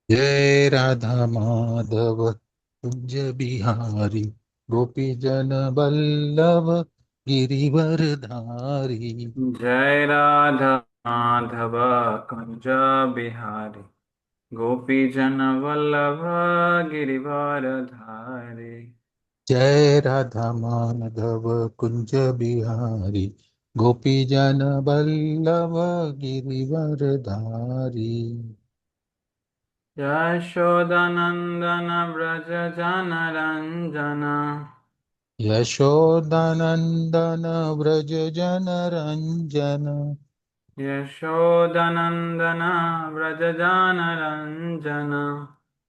जय राधा माधव कुंज बिहारी गोपी जन वल्लभ गिरिवरधारी। जय राधा माधव कुंज बिहारी गोपी जन वल्लभ गिरिवारधारी। जय राधा माधव कुंज बिहारी गोपी जन वल्लभ गिरिवरधारी। यशोदनंदन व्रज जन रंजन यशोदानंदन व्रज जन रंजन। यशोदनंदन व्रज जन रंजन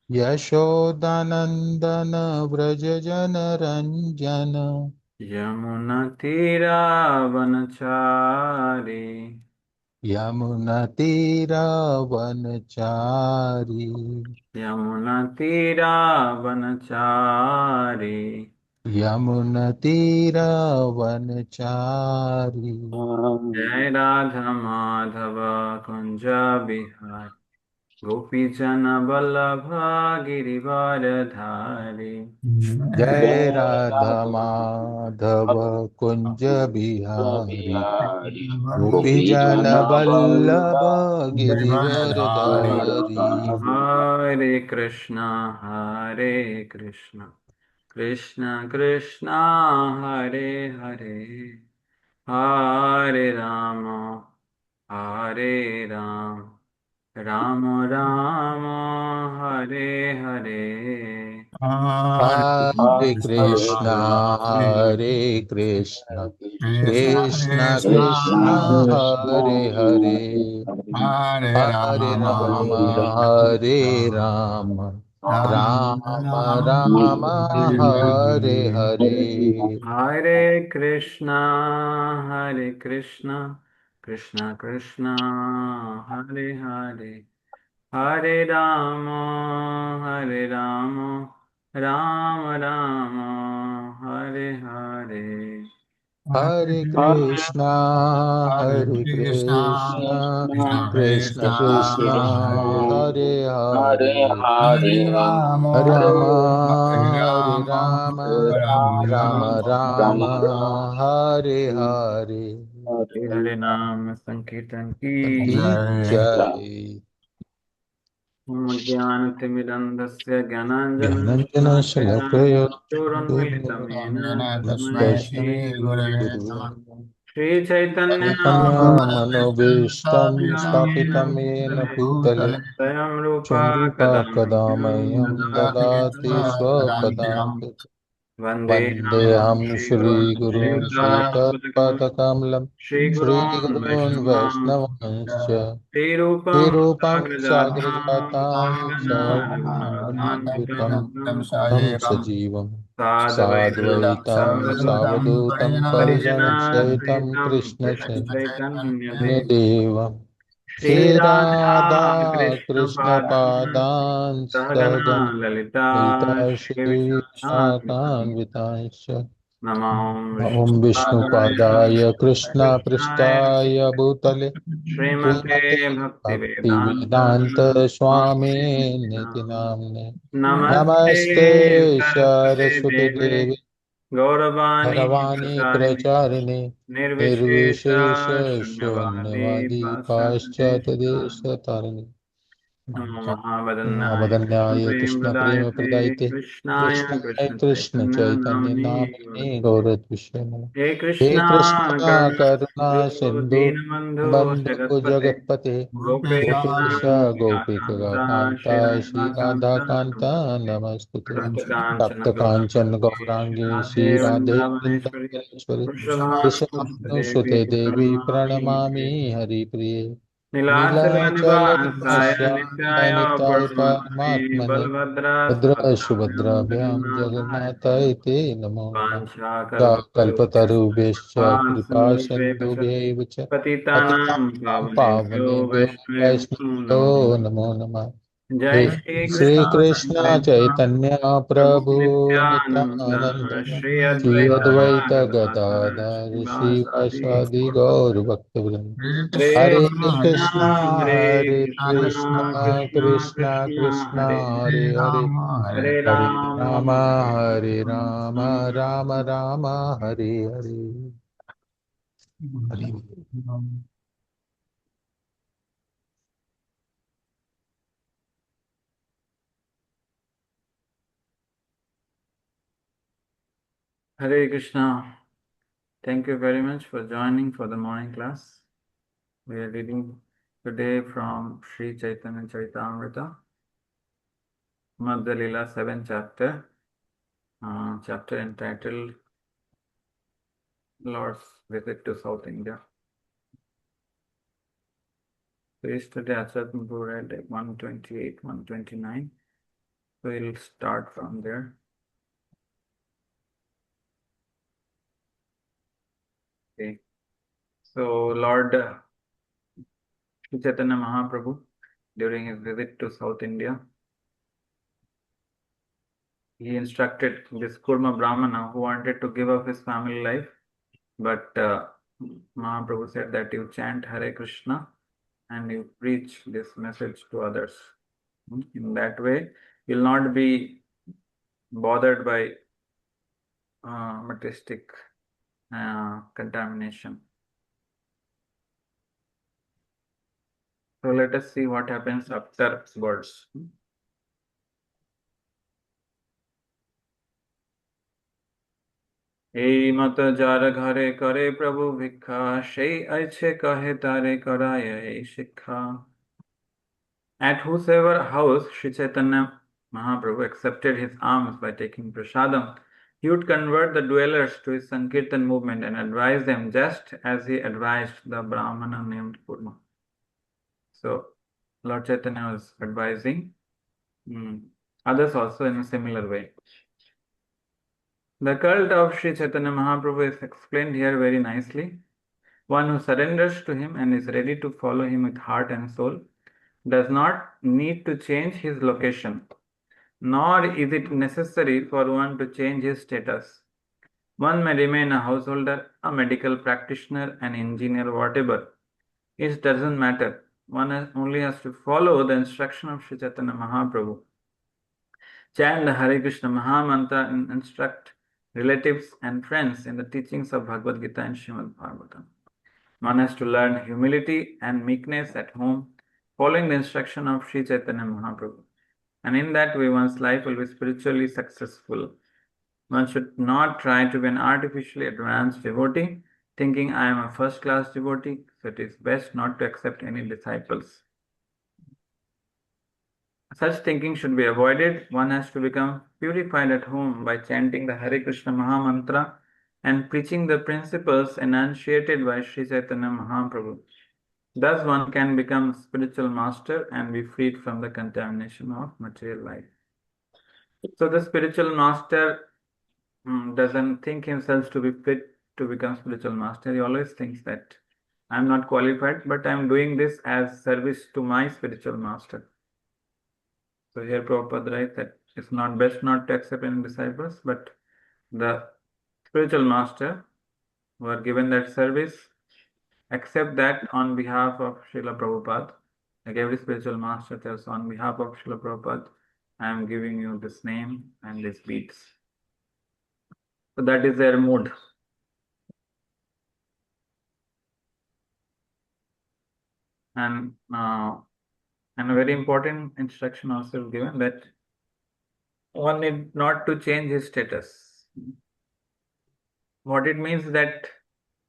यशोदानंदन व्रज जन रंजन। यमुनतीरावनचारी यमुनतीरावनचारी। यमुनतीरावनचारी। यमुनतीरावनचारी। जय राधा माधव कुंज बिहार गोपी जन वल्लभ गिरिवारधारी। जय जय राधा राधा माधव कुंज बिहारी बिहारी गोपी गोपी जन जन वल्लभ वल्लभ गिरिवरधारी। हरे कृष्ण कृष्ण कृष्ण हरे हरे, हरे हरे राम राम राम हरे हरे। हरे हरे कृष्णा कृष्ण हरे कृष्णा कृष्ण कृष्णा कृष्ण कृष्णा कृष्ण हरे हरे हरे हरे राम हरे हरे राम राम राम राम राम राम हरे हरे हरे। हरे कृष्णा कृष्णा कृष्णा हरे हरे, हरे राम राम राम हरे हरे। हरे कृष्णा हरे कृष्णा कृष्ण कृष्ण कृष्ण कृष्णा कृष्ण हरे हरे हरे हरे हरे राम हरे हरे राम राम राम राम राम राम हरे राम हरे। हरे हरे नाम संकीर्तन की की जय जय। ज्ञानतिमिरन्धस्य ज्ञानञ्जन ज्ञानाञ्जनशलाकया शलाकया चक्षुरुन्मिलितमेन तस्मै तस्मै श्री गुरवे श्रीगुरवे नमः। नमः। श्रीचैतन्यमनोभीष्टं मनोभीष्टं येन स्थापितं येन भूतले भूतले स्वयं रूपा स्वं रूपा कदा कदा मह्यं मह्यं ददाति ददाति स्वपदान्तिकम्। स्वपदान्ति। वन्देऽहं वन्देऽहं श्रीगुरून् श्रीगुरून् श्रीयुतापदकमलं श्रीयुतपदकमलं श्रीगुरून् श्रीगुरून् वैष्णवांश्च वैष्णवांश्च श्रीरूपं श्रीरूपं साग्रजातां साग्रजातां सहगना रघुनाथान्वितं रघुनाथान्वितं तं सायेरम् सजीवं साद्वैतं साद्वैतं सावधूतं सावधूतं परिजनसहितं परिजनासहितं कृष्णचैतन्यदेवं कृष्णचैतन्यदेवं श्रीराधा श्रीराधा कृष्णपादान् कृष्णपादान् सहगना सगण ललिता ललिता श्रीविशाखान्वितान् श्रीविशाखान्वितांश्च नमो ॐ विष्णुपादाय विष्णुपादाय कृष्णाय कृष्णपृष्ठाय भूतले श्रीमते श्रीमते भक्तिवेदान्त भक्तिवेदान्त स्वामिने स्वामिनेति नाम्ने नमस्ते नमस्ते सरस्वते सरस्वती देवे देवी गौरवाणी भरवाणी प्रचारिणे प्रचारिणे निर्विशेष निर्विशेष शून्यवादी शून्यवादी पाश्चात्यदेशतारिणे। पाश्चात्यदेशतारिणे नमो महावदन्याय वदन्याय कृष्णप्रेम कृष्ण प्रेम प्रदायते प्रदायते कृष्णाय कृष्णाय कृष्ण कृष्ण चैतन्य चैतन्य नाम्ने नामिने गौरते। गौरत्विषे नमः। हे हे कृष्णा कृष्ण करुणा करुणा सिंधु सिंधु दीनबन्धु बंधु जगत्पते जगत्पते गोपेश गोपेश गोपिकान्ता गोपिकान्ता श्री राधा श्रीराधाकान्ता कान्ता नमस्ते। नमस्तुते। तप्त काञ्चन तप्त काञ्चन गौराङ्गी गौरांगी राधे श्री राधे वृन्दावनेश्वरी वृंदावनेश्वरी वृषभानुसुतदेवी वृषभानुसुते देवी प्रणमामि प्रणमामि हरिप्रिये। हरिप्रिये। नीलाचलनिवासाय नीलाचलनिवासाय नित्याय नित्याय परमात्मने परमात्मने बलभद्र भद्र सुभद्राभ्यां सुभद्राभ्यां जगन्नाथाय जगन्नाथाय ते नमो नमः। वाञ्छाकल्पतरुभ्यश्च कल्पतरुभ्यश्च कृपा कृपा सिन्धुभ्येव च सिन्धुभ्यैव च पतितानां पतितानां पावनेभ्यो पावनेभ्यो वैष्णवेभ्यो नमो वैष्णवेभ्यो नमः। नमो नमः। जय हे श्री श्री कृष्ण कृष्ण चैतन्य चैतन्य प्रभु प्रभु नित्यानंद नित्यानंद श्री श्री अद्वैत अद्वैत गदाधर गदाधर श्रीवासादि श्रीवासादि गौरभक्त गौर भक्तवृंद हरे हरे कृष्णा कृष्ण हरे हरे कृष्णा कृष्ण कृष्णा कृष्ण कृष्णा कृष्ण हरे हरे हरे हरे हरे राम राम हरे Ram Ram Ram Ram Hare Hare Hare Hare Krishna. Thank you very much for joining for the morning class. We are reading today from Sri Chaitanya Charitamrita, Madhya Lila 7th chapter, chapter entitled Lord's Visit to South India. So yesterday Acharya Prabhu read 128, 129. So we'll start from there. Okay. So Lord Sri Chaitanya Mahaprabhu, during his visit to South India, he instructed this Kurma Brahmana who wanted to give up his family life, but Mahaprabhu said that you chant Hare Krishna and you preach this message to others. In that way, you'll not be bothered by materialistic contamination. So let us see what happens afterwards. এই মত যার ঘরে করে প্রভু ভিক্ষা সেই আছে কহে তারে করায় এই শিক্ষা At whosoever house Sri Chaitanya Mahaprabhu accepted his alms by taking prasadam, he would convert the dwellers to his Sankirtan movement and advise them just as he advised the Brahmana named Kurma. So Lord Chaitanya was advising others also in a similar way. The cult of Sri Chaitanya Mahaprabhu is explained here very nicely. One who surrenders to him and is ready to follow him with heart and soul does not need to change his location, nor is it necessary for one to change his status. One may remain a householder, a medical practitioner, an engineer, whatever. It doesn't matter. One only has to follow the instruction of Sri Chaitanya Mahaprabhu. Chant the Hare Krishna Mahamantra and instruct relatives and friends in the teachings of Bhagavad Gita and Srimad Bhagavatam. One has to learn humility and meekness at home, following the instruction of Sri Chaitanya Mahaprabhu. And in that way, one's life will be spiritually successful. One should not try to be an artificially advanced devotee, thinking I am a first class devotee, so it is best not to accept any disciples. Such thinking should be avoided. One has to become purified at home by chanting the Hare Krishna Mahamantra and preaching the principles enunciated by Sri Chaitanya Mahaprabhu. Thus, one can become a spiritual master and be freed from the contamination of material life. So, the spiritual master doesn't think himself to be fit to become spiritual master. He always thinks that I'm not qualified, but I'm doing this as service to my spiritual master. So, here Prabhupada writes that it's not best not to accept any disciples, but the spiritual master who are given that service accept that on behalf of Srila Prabhupada. Like every spiritual master tells, on behalf of Srila Prabhupada, I am giving you this name and these beads. So that is their mood. And a very important instruction also is given that one need not to change his status. What it means that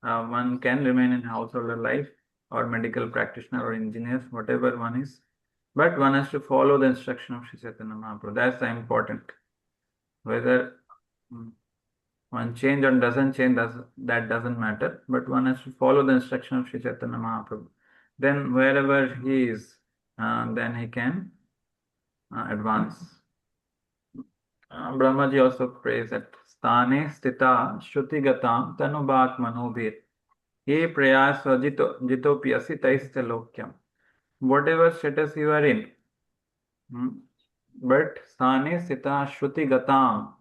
one can remain in householder life or medical practitioner or engineers, whatever one is, but one has to follow the instruction of Sri Chaitanya Mahaprabhu. That's the important. Whether one change or doesn't change, that doesn't matter, but one has to follow the instruction of Sri Chaitanya Mahaprabhu. Then wherever he is, then he can advance. Brahmaji also prays that Sthane Stita Shruti-gatam Tanubat Manobhir Ye Prayas Jitopyasi Taiste Lokyam. Whatever status you are in, But Sane Sita Shruti Gatam.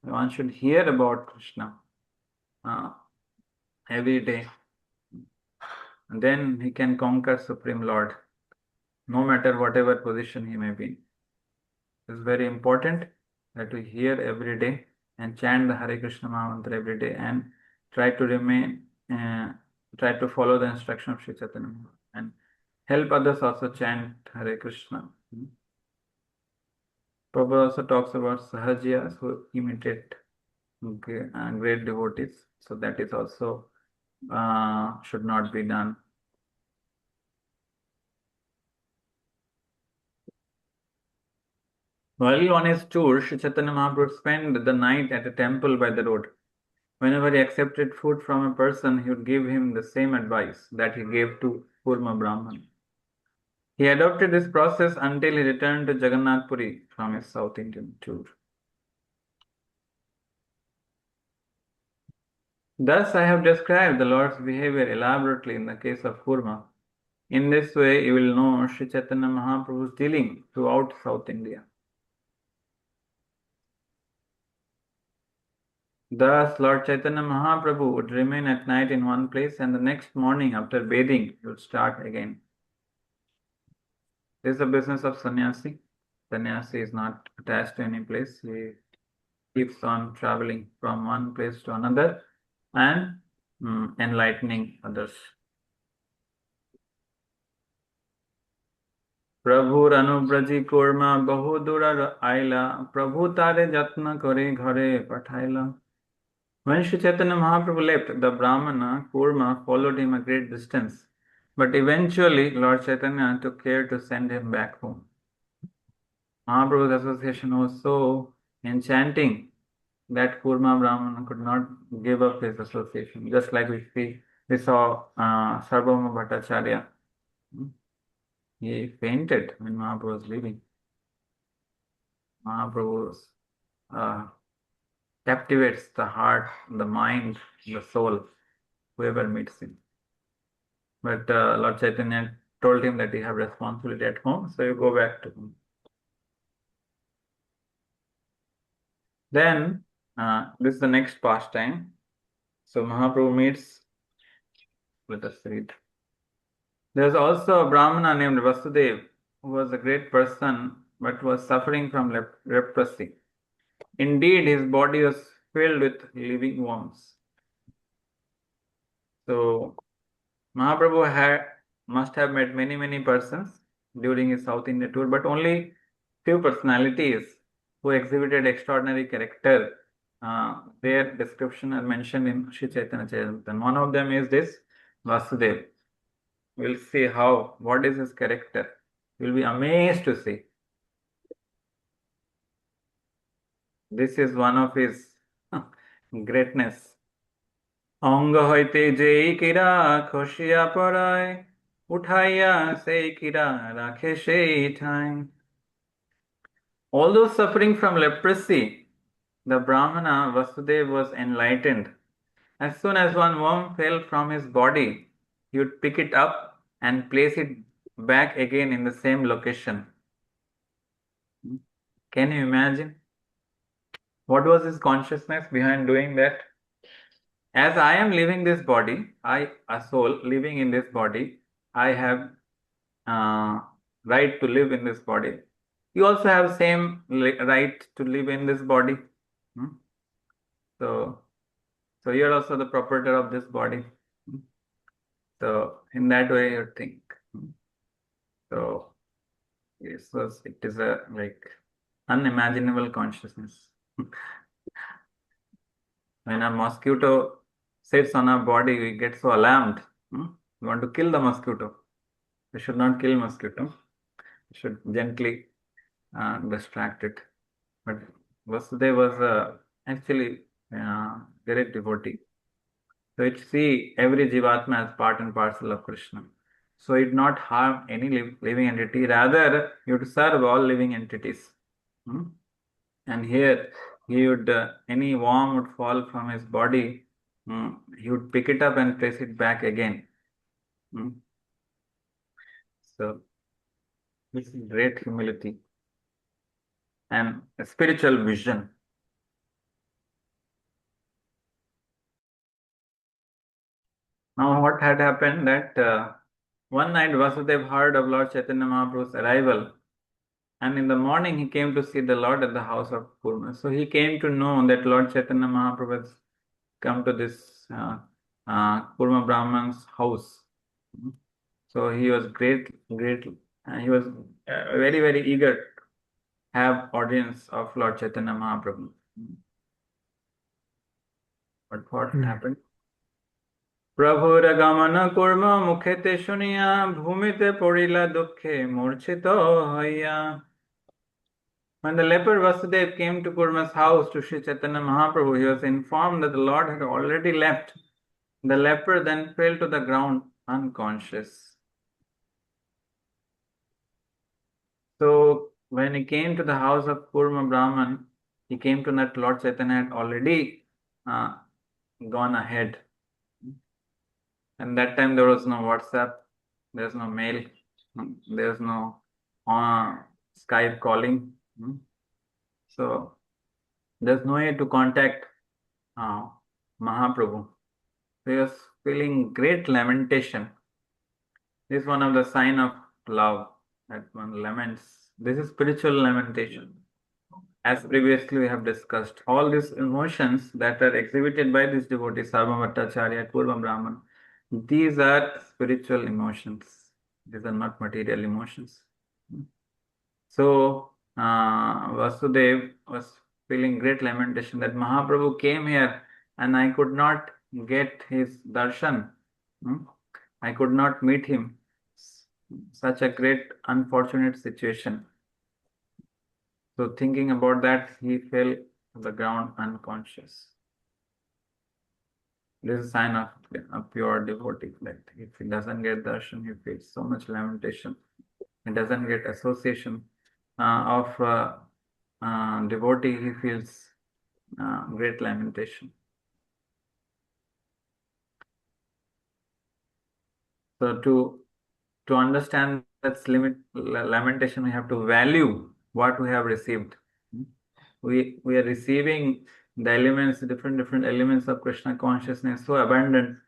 One should hear about Krishna every day. And then he can conquer Supreme Lord, no matter whatever position he may be in. It's very important that we hear every day and chant the Hare Krishna Mahamantra every day and try to remain, try to follow the instruction of Sri Chaitanya Mahaprabhu and help others also chant Hare Krishna. Prabhupada also talks about Sahajiyas who imitate great devotees. So that is also should not be done. While on his tour, Sri Chaitanya Mahaprabhu spent the night at a temple by the road. Whenever he accepted food from a person, he would give him the same advice that he gave to Kurma Brahman. He adopted this process until he returned to Jagannath Puri from his South Indian tour. Thus, I have described the Lord's behavior elaborately in the case of Kurma. In this way, you will know Sri Chaitanya Mahaprabhu's dealing throughout South India. Thus, Lord Chaitanya Mahaprabhu would remain at night in one place and the next morning after bathing, he would start again. This is the business of sannyasi. Sannyasi is not attached to any place. He keeps on traveling from one place to another and enlightening others. प्रभुर अनुब्रजी korma बहु दूर आइला प्रभु तारे जत्न करे घरे पठाइला. When Sri Chaitanya Mahaprabhu left, the Brahmana Kurma followed him a great distance, but eventually Lord Chaitanya took care to send him back home. Mahaprabhu's association was so enchanting that Kurma Brahmana could not give up his association. Just like we saw Sarvabhauma Bhattacharya. He fainted when Mahaprabhu was leaving. Mahaprabhu captivates the heart, the mind, the soul, whoever meets him. But Lord Chaitanya told him that he have responsibility at home, so you go back to him. Then, this is the next pastime. So Mahaprabhu meets with us read. There was also a Brahmana named Vasudev, who was a great person but was suffering from leprosy. Indeed, his body was filled with living worms. So Mahaprabhu must have met many persons during his South India tour, but only few personalities who exhibited extraordinary character. Their description are mentioned in Sri Chaitanya Charitamrita. One of them is this Vasudev. We'll see what is his character. You'll be amazed to see. This is one of his greatness. অঙ্গ হইতে যেই কিরা খসিয়া পড়ায় উঠাইয়া সেই কিরা রাখে সেই ঠাঁই. Although suffering from leprosy, the Brahmana Vasudev was enlightened. As soon as one worm fell from his body, he would pick it up and place it back again in the same location. Can you imagine? What was his consciousness behind doing that? As I am living this body, a soul living in this body, I have right to live in this body. You also have same right to live in this body. So you're also the proprietor of this body. So in that way you think. So it is a unimaginable consciousness. When a mosquito sits on our body, we get so alarmed. We want to kill the mosquito. We should not kill mosquito. We should gently distract it. But Vasudeva was actually great devotee. So it see every jivatma as part and parcel of Krishna. So it not harm any living entity. Rather, you would serve all living entities. And here, any worm would fall from his body. He would pick it up and place it back again. So this is great humility. and a spiritual vision. Now, what had happened that one night Vasudev heard of Lord Chaitanya Mahaprabhu's arrival, and in the morning he came to see the Lord at the house of Kurma. So he came to know that Lord Chaitanya Mahaprabhu has come to this Kurma Brahman's house. So he was he was very, very eager to have audience of Lord Chaitanya Mahaprabhu. But what happened? প্রভুর গমন কর্ম মুখেতে শুনিয়া ভূমিতে পড়িলা দুঃখে মূর্ছিত হইয়া. When the leper Vasudev came to Kurma's house to Sri Chaitanya Mahaprabhu, he was informed that the Lord had already left. The leper then fell to the ground unconscious. So when he came to the house of Kurma Brahman, he came to know that Lord Chaitanya had already gone ahead. And that time there was no WhatsApp, there's no mail, there's no Skype calling. So there's no way to contact Mahaprabhu. He was feeling great lamentation. This is one of the sign of love, that one laments. This is spiritual lamentation. As previously we have discussed, all these emotions that are exhibited by this devotee, Sarva Bhattacharya, Kurma Brahman, these are spiritual emotions. These are not material emotions. So Vasudev was feeling great lamentation that Mahaprabhu came here and I could not get his darshan. I could not meet him. Such a great unfortunate situation. So thinking about that, he fell to the ground unconscious. This is a sign of a pure devotee, that if he doesn't get darshan, he feels so much lamentation. He doesn't get association of devotee, he feels great lamentation. So to understand that lamentation, we have to value what we have received. We are receiving the elements, different elements of Krishna consciousness, so abundant.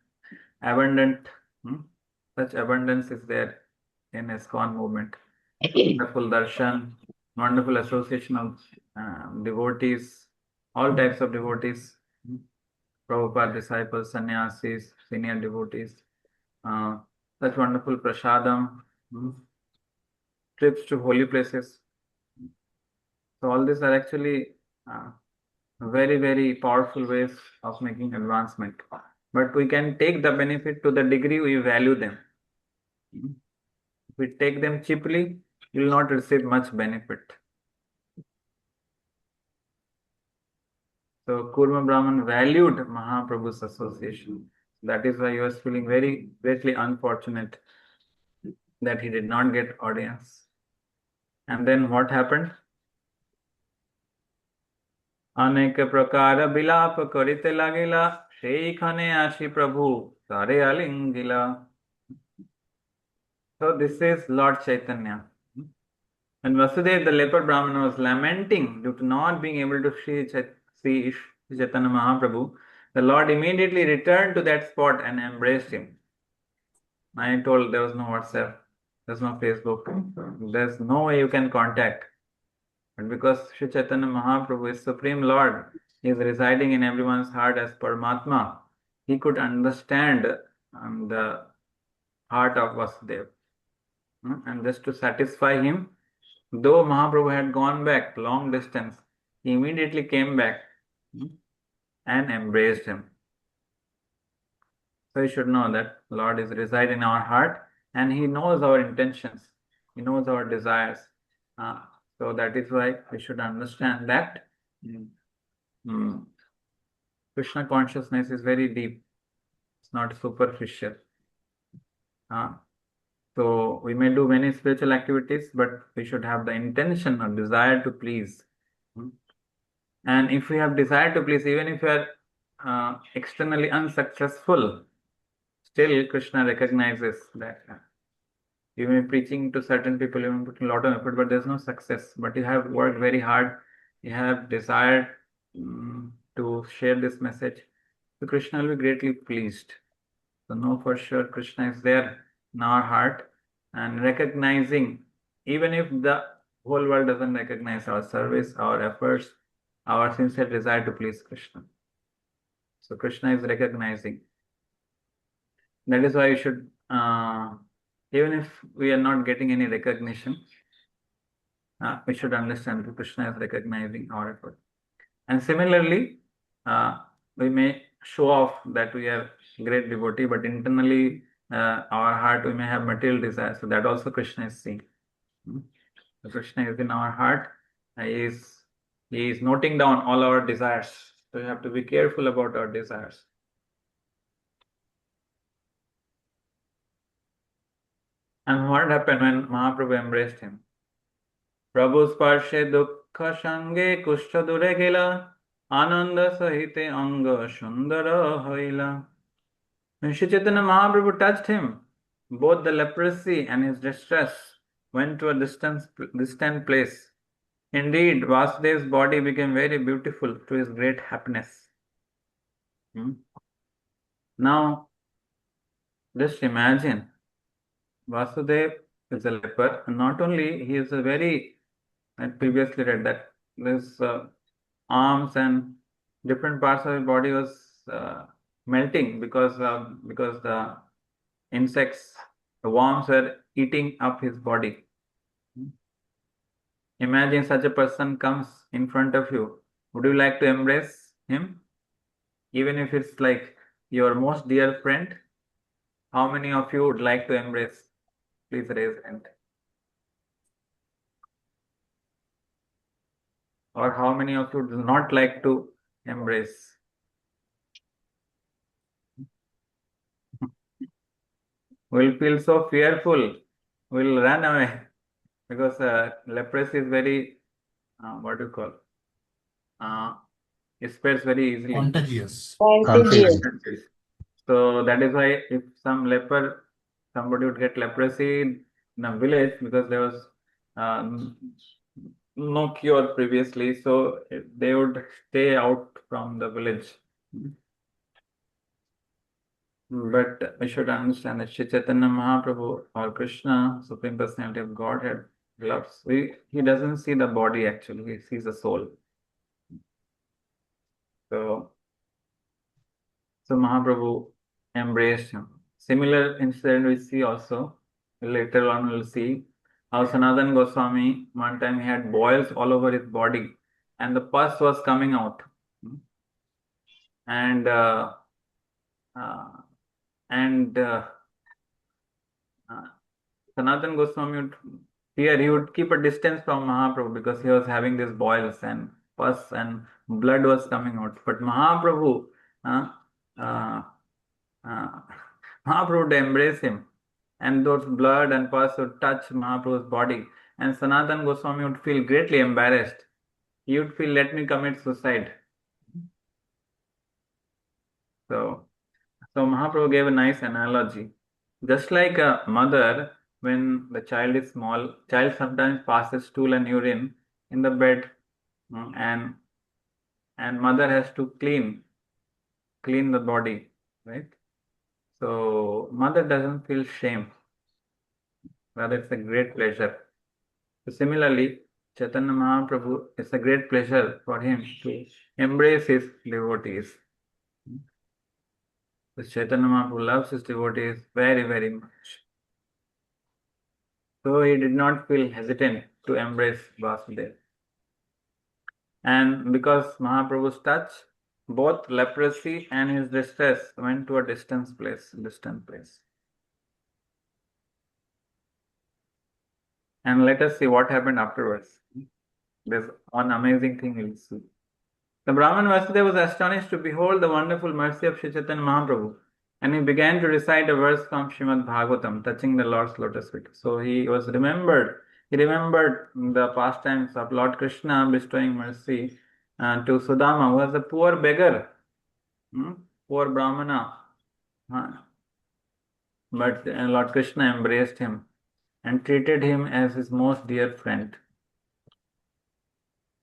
Such abundance is there in ISKCON movement. Wonderful darshan, wonderful association of devotees, all types of devotees, Prabhupada disciples, sannyasis, senior devotees, such wonderful prasadam, trips to holy places. So all these are actually very, very powerful ways of making advancement. But we can take the benefit to the degree we value them. If we take them cheaply, we will not receive much benefit. So Kurma Brahman valued Mahaprabhu's association. That is why he was feeling very greatly unfortunate that he did not get audience. And then what happened? अनेक प्रकार बिलाप करिते लागिला সেইখানে আসি प्रभु तारे आलिंगिला. So this is Lord Chaitanya. When Vasudev the leper Brahmana was lamenting due to not being able to see Chaitanya Mahaprabhu, the Lord immediately returned to that spot and embraced him. I told there was no WhatsApp, there's no Facebook, there's no way you can contact. But because Sri Chaitanya Mahaprabhu is Supreme Lord, he is residing in everyone's heart as Paramatma, he could understand the heart of Vasudev. And just to satisfy him, though Mahaprabhu had gone back long distance, he immediately came back and embraced him. So you should know that Lord is reside in our heart and he knows our intentions, he knows our desires. So that is why we should understand that Krishna consciousness is very deep. It's not superficial. So we may do many spiritual activities, but we should have the intention or desire to please. And if we have desire to please, even if we are externally unsuccessful, still Krishna recognizes that Even preaching to certain people, even putting a lot of effort, but there's no success. But you have worked very hard, you have desired to share this message. So Krishna will be greatly pleased. So know for sure Krishna is there in our heart and recognizing, even if the whole world doesn't recognize our service, our efforts, our sincere desire to please Krishna. So Krishna is recognizing. That is why you should, even if we are not getting any recognition, we should understand that Krishna is recognizing our effort. And similarly, we may show off that we are great devotee, but internally, our heart, we may have material desires. So that also Krishna is seeing. So Krishna is in our heart. He is noting down all our desires. So you have to be careful about our desires. And what happened when Mahaprabhu embraced him? Prabhu sparshe dukkha sange kusha dure gela ananda sahite anga sundara hoila. When Sri Chaitanya Mahaprabhu touched him, both the leprosy and his distress went to a distant place. Indeed, Vasudev's body became very beautiful to his great happiness. Now, just imagine, Vasudev is a leper, and not only he is a very, I previously read that his arms and different parts of his body was melting because the insects, the worms were eating up his body. Imagine such a person comes in front of you. Would you like to embrace him? Even if it's like your most dear friend, how many of you would like to embrace? Please raise hand. Or how many of you do not like to embrace? Will feel so fearful, will run away because leprosy is very, what do you call? It spreads very easily. Contagious. Contagious. So that is why if somebody would get leprosy in a village because there was no cure previously, so they would stay out from the village. But we should understand that Sri Chaitanya Mahaprabhu or Krishna, Supreme Personality of Godhead, loves. He doesn't see the body actually, he sees the soul. So Mahaprabhu embraced him. Similar incident we see also, later on we'll see how Sanatana Goswami, one time he had boils all over his body and the pus was coming out. And Sanatana Goswami he would keep a distance from Mahaprabhu because he was having these boils and pus and blood was coming out. But Mahaprabhu, uh, uh, uh, Mahaprabhu would embrace him, and those blood and pus would touch Mahaprabhu's body, and Sanatana Goswami would feel greatly embarrassed. He would feel, let me commit suicide. So Mahaprabhu gave a nice analogy. Just like a mother, when the child is small, child sometimes passes stool and urine in the bed, and mother has to clean the body, right? So mother doesn't feel shame, rather it's a great pleasure. So similarly, Chaitanya Mahaprabhu, it's a great pleasure for him to embrace his devotees. So Chaitanya Mahaprabhu loves his devotees very, very much. So he did not feel hesitant to embrace Vasudeva. And because Mahaprabhu's touch, both leprosy and his distress went to a distant place. And let us see what happened afterwards. There's one amazing thing we'll see. The Brahman Vasudeva was astonished to behold the wonderful mercy of Sri Chaitanya Mahaprabhu, and he began to recite a verse from Srimad Bhagavatam touching the Lord's lotus feet. So he remembered the pastimes of Lord Krishna bestowing mercy to Sudama, who was a poor beggar, poor Brahmana. But Lord Krishna embraced him and treated him as his most dear friend.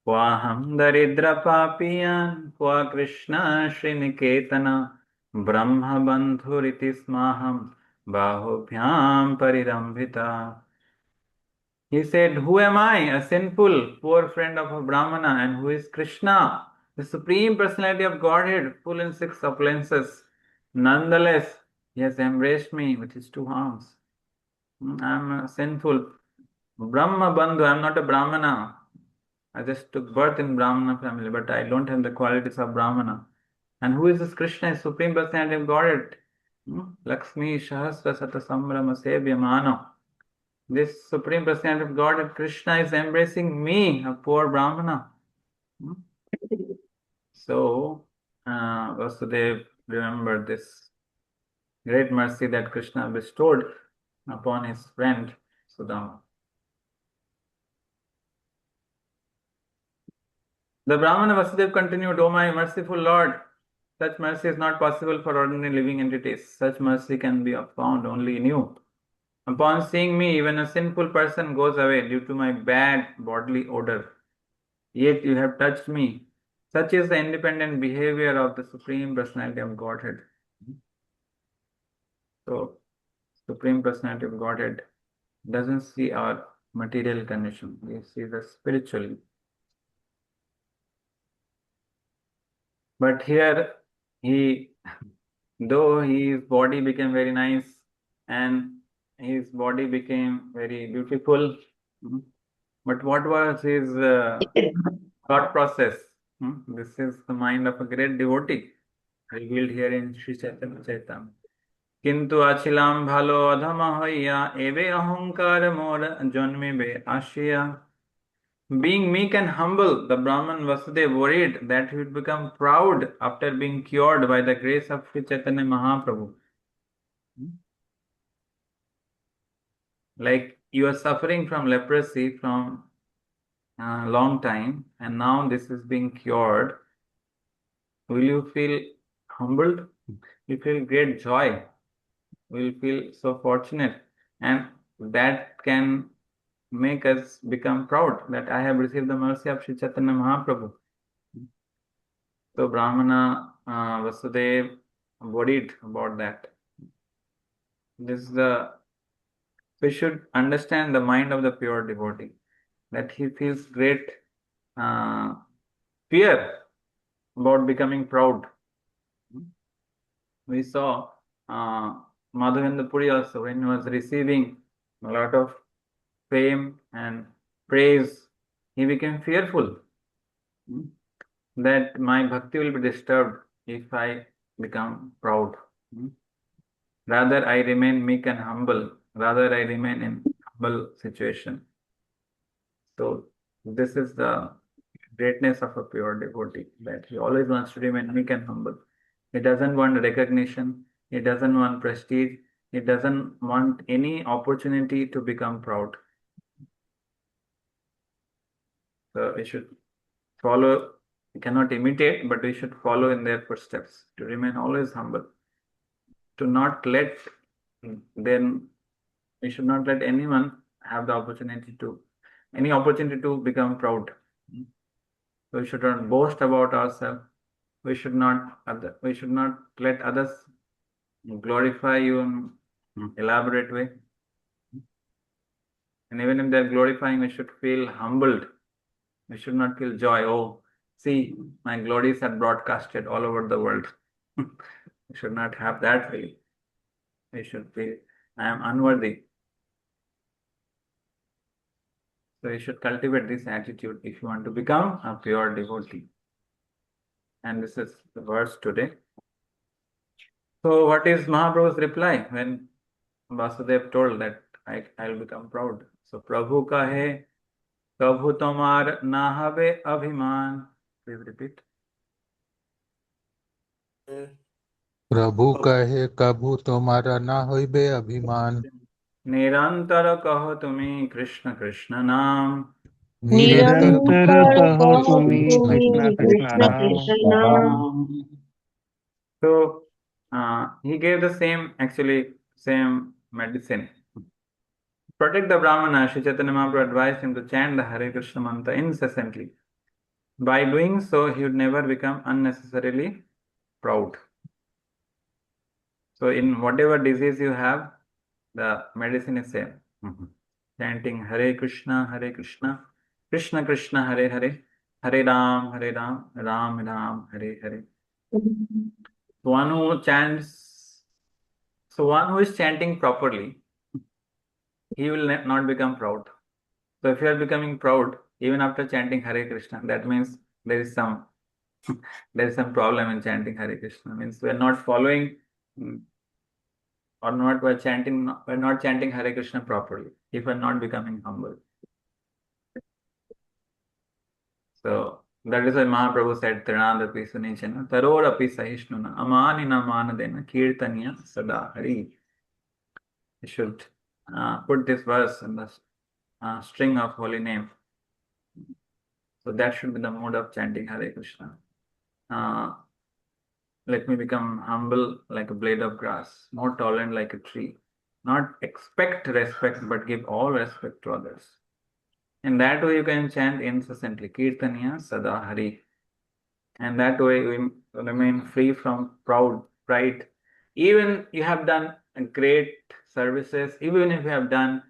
Kwaham daridra papiyan, kwa Krishna Sriniketana, Brahma bandhuriti smaham, bahubhyam parirambhita. He said, who am I, a sinful, poor friend of a Brahmana, and who is Krishna, the Supreme Personality of Godhead, full in six opulences? Nonetheless, he has embraced me with his two arms. I am a sinful Brahma Bandhu. I am not a Brahmana. I just took birth in Brahmana family, but I don't have the qualities of Brahmana. And who is this Krishna, Supreme Personality of Godhead? Lakshmi Sahasra Sata Sambrama Sevyamano. This Supreme Personality of Godhead, Krishna, is embracing me, a poor Brahmana. So, Vasudev remembered this great mercy that Krishna bestowed upon his friend Sudama. The Brahmana Vasudev continued, O my merciful Lord, such mercy is not possible for ordinary living entities. Such mercy can be found only in you. Upon seeing me, even a sinful person goes away due to my bad bodily odor. Yet you have touched me. Such is the independent behavior of the Supreme Personality of Godhead. So, Supreme Personality of Godhead doesn't see our material condition. He sees us spiritually. But here, though his body became very nice and his body became very beautiful, but what was his thought process? This is the mind of a great devotee, revealed here in Sri Chaitanya Charitamrita. কিন্তু আছিলাম ভালো অধমা হইয়া এবে অহংকার মোর জন্মিবে আসিয়া. Being meek and humble, the Brahman Vasudeva worried that he would become proud after being cured by the grace of Sri Chaitanya Mahaprabhu. Like you are suffering from leprosy from a long time, and now this is being cured. Will you feel humbled? You feel great joy. Will feel so fortunate, and that can make us become proud that I have received the mercy of Sri Chaitanya Mahaprabhu. So Brahmana Vasudeva worried about that. We should understand the mind of the pure devotee, that he feels great fear about becoming proud. We saw Madhya Puri also, when he was receiving a lot of fame and praise, he became fearful that my bhakti will be disturbed if I become proud. Rather, I remain meek and humble. Rather, I remain in humble situation. So, this is the greatness of a pure devotee, that he always wants to remain meek and humble. He doesn't want recognition. He doesn't want prestige. He doesn't want any opportunity to become proud. So we should follow, we cannot imitate, but we should follow in their footsteps, to remain always humble, to not let them, we should not let anyone have the opportunity to become proud. So we should not boast about ourselves. We should not let others glorify you in elaborate way. And even if they're glorifying, we should feel humbled. We should not feel joy. Oh, see, my glories are broadcasted all over the world. We should not have that feeling. We should feel, I am unworthy. So you should cultivate this attitude if you want to become a pure devotee. And this is the verse today. So what is Mahaprabhu's reply when Vasudev told that I'll become proud? So Prabhu kahe, kabhu tomar na habe abhiman. Please repeat. प्रभु कहे कभू तुम्हारा ना होइबे अभिमान निरंतर कहो तुम्हें कृष्ण कृष्ण नाम. निरंतर निरंतर कहो निरंतर कहो कहो तुम्ही तुम्ही तुम्ही कृष्ण कृष्ण कृष्ण कृष्ण नाम कृष्ण नाम. So he gave the same medicine. protect the Brahmana, Sri Chaitanya Mahaprabhu advised him to chant the Hare Krishna mantra incessantly. By doing so, he would never become unnecessarily proud. So, in whatever disease you have, the medicine is same. Chanting Hare Krishna, Krishna Krishna, Hare Hare, Hare Ram, Ram Ram, Hare Hare. One who chants, so one who is chanting properly, he will not become proud. So if you are becoming proud even after chanting Hare Krishna, that means there is some there is some problem in chanting Hare Krishna. Means we are not following or not we're not chanting Hare Krishna properly. If we are not becoming humble. So that is why Mahaprabhu said Trinadapi Sunichana Tarorapi Sahishnuna Amanina Manadena Kirtanya Sada Hari. You should put this verse in the string of holy name. So that should be the mode of chanting Hare Krishna. Let me become humble like a blade of grass, more tolerant like a tree. Not expect respect, but give all respect to others. In that way, you can chant incessantly, Kirtaniya Sada Hari. And that way, we remain free from pride. Even you have done great services, even if you have done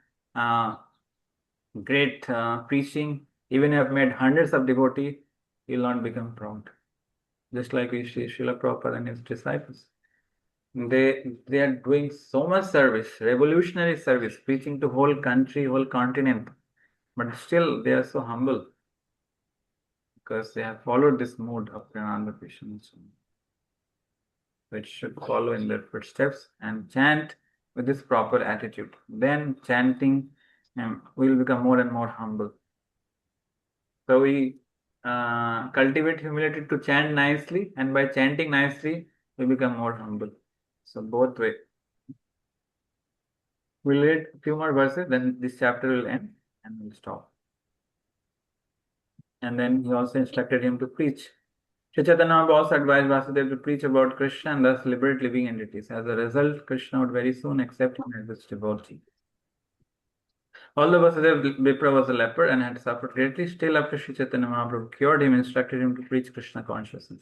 great preaching, even if you have made hundreds of devotees, you will not become proud. Just like we see Srila Prabhupada and his disciples. They are doing so much service, revolutionary service, preaching to whole country, whole continent, but still they are so humble because they have followed this mode of Prananda Krishna, which should follow in their footsteps and chant with this proper attitude. Then chanting will become more and more humble. So we cultivate humility to chant nicely, and by chanting nicely, we become more humble. So both way. We'll read a few more verses, then this chapter will end and we'll stop. And then he also instructed him to preach. Sri Chaitanya also advised Vasudeva to preach about Krishna and thus liberate living entities. As a result, Krishna would very soon accept him as his devotee. Although Vasudeva Vipra was a leper and had suffered greatly, still after Sri Chaitanya Mahaprabhu cured him, instructed him to preach Krishna consciousness.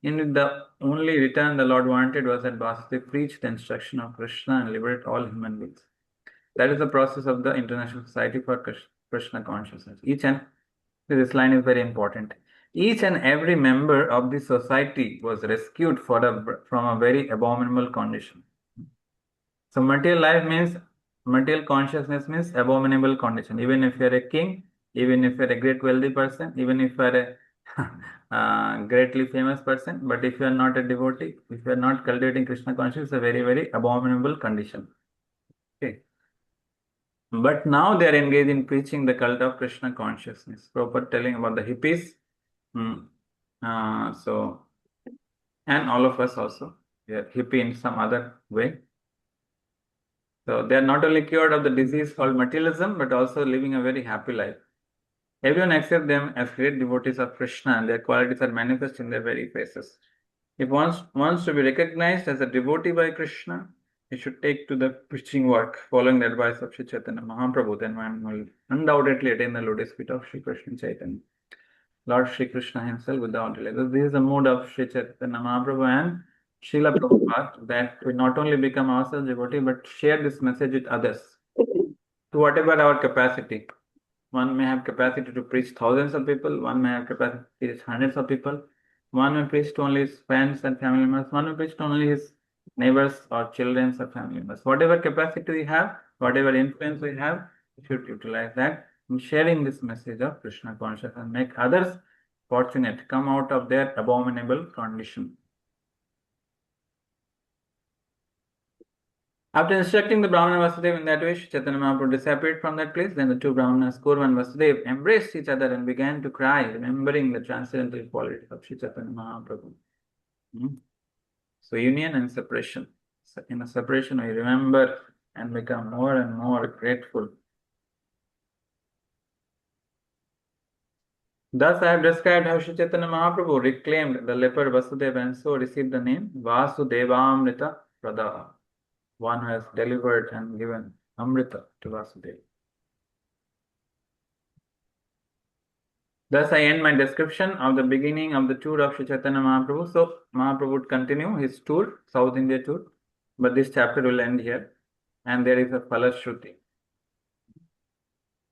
In the only return the Lord wanted was that Vasudeva preach the instruction of Krishna and liberate all human beings. That is the process of the International Society for Krishna Consciousness. This line is very important. Each and every member of the society was rescued from a very abominable condition. So material consciousness means abominable condition. Even if you are a king, even if you are a great wealthy person, even if you are a greatly famous person, but if you are not a devotee, if you are not cultivating Krishna consciousness, it's a very, very abominable condition. Okay. But now they are engaged in preaching the cult of Krishna consciousness. Prabhupada telling about the hippies. And all of us also. We are hippie in some other way. So they are not only cured of the disease called materialism, but also living a very happy life. Everyone accepts them as great devotees of Krishna, and their qualities are manifest in their very faces. If one wants to be recognized as a devotee by Krishna, he should take to the preaching work, following the advice of Sri Chaitanya Mahaprabhu. Then one will undoubtedly attain the lotus feet of Sri Krishna Chaitanya, Lord Sri Krishna himself without delay. This is the mode of Sri Chaitanya Mahaprabhu and Srila Prabhupada, that we not only become ourselves devotee, but share this message with others to whatever our capacity. One may have capacity to preach thousands of people, one may have capacity to preach hundreds of people, one may preach to only his friends and family members, one may preach to only his neighbors or children or family members. Whatever capacity we have, whatever influence we have, we should utilize that in sharing this message of Krishna consciousness and make others fortunate, come out of their abominable condition. After instructing the Brahmana Vasudeva in that way, Chaitanya Mahaprabhu disappeared from that place. Then the two Brahmanas, Kurva and Vasudeva, embraced each other and began to cry, remembering the transcendental quality of Sri Chaitanya Mahaprabhu. So union and separation. So in a separation, we remember and become more and more grateful. Thus, I have described how Sri Chaitanya Mahaprabhu reclaimed the leper Vasudeva and so received the name Vasudevamrita Pradaha, one who has delivered and given Amrita to Vasudeva. Thus, I end my description of the beginning of the tour of Sri Chaitanya Mahaprabhu. So, Mahaprabhu would continue his tour, South India tour, but this chapter will end here. And there is a Falashruti.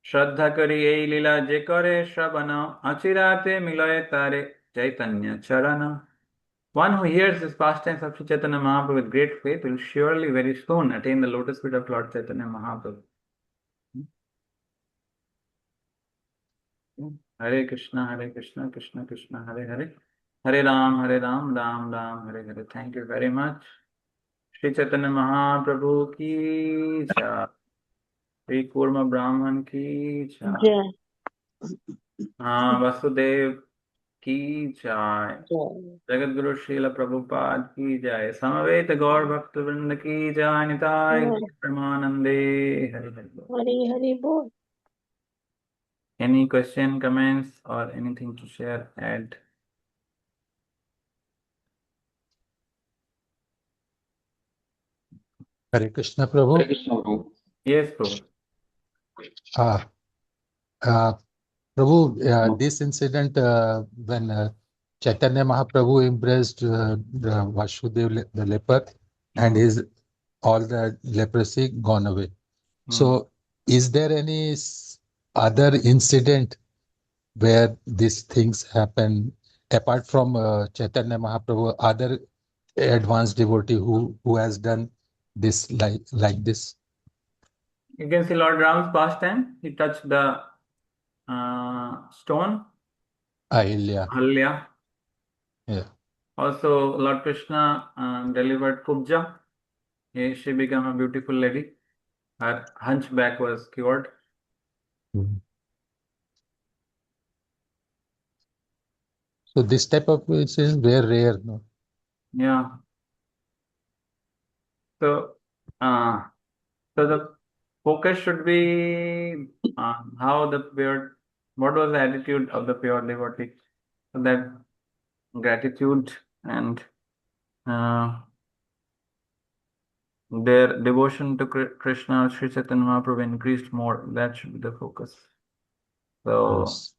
Shraddha kari ei lila je kare Shravana, achirate miloye tare Chaitanya Charana. One who hears this pastimes of Sri Chaitanya Mahaprabhu with great faith will surely very soon attain the lotus feet of Lord Chaitanya Mahaprabhu. Hare Krishna, Krishna Krishna, Hare Hare. Hare Ram, Ram Ram, Hare Hare. Thank you very much. Sri Chaitanya Mahaprabhu ki jai. Sri Kurma Brahman ki jai. जय Vasudev की जय. जय जगत गुरु श्रील प्रभुपाद की जय. समवेत गौर भक्त वृंद की जय. निताय जय गौर प्रेमानंदे. हरि हरि बोल. हरि हरि बोल. Any question, comments, or anything to share, add? Hare Krishna Prabhu. Hare Krishna, Prabhu. Yes, Prabhu. Uh, uh, Prabhu, No. this incident when Chaitanya Mahaprabhu embraced the Vasudev the leper and his all the leprosy gone away. So, is there any other incident where these things happen apart from Chaitanya Mahaprabhu? Other advanced devotee who has done this like this? You can see Lord Ram's pastime. He touched the stone, Ahilya. Halya. Yeah. Also, Lord Krishna delivered Kubja. She became a beautiful lady. Her hunchback was cured. Mhm. So this type of incidents very rare, no? Yeah. So, so the focus should be how the pure, what was the attitude of the pure devotee. So that gratitude and their devotion to Krishna, Sri Chaitanya Mahaprabhu increased more. That should be the focus. So, Yes.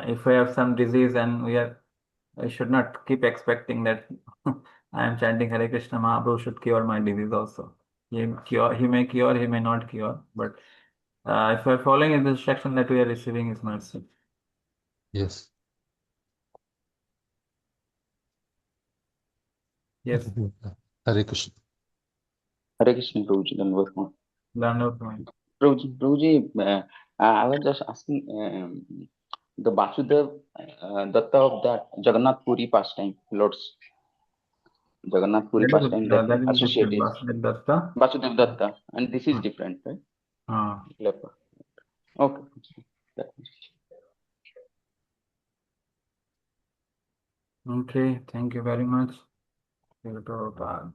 if we have some disease and I should not keep expecting that I am chanting Hare Krishna, Mahaprabhu should cure my disease also. He may cure, he may not cure, but if we are following in the instruction that we are receiving his mercy. Yes. Yes. Hare Krishna. Hare Krishna, Prabhuji. Dandavatam. Prabhuji, I was just asking the Vasudev Datta of that Jagannath Puri pastime, Lord's Jagannath Puri pastime that That is different. associated Vasudev Datta. Vasudev Datta, and this is different, right? Leper. Okay. Okay, thank you very much. Prabhupada.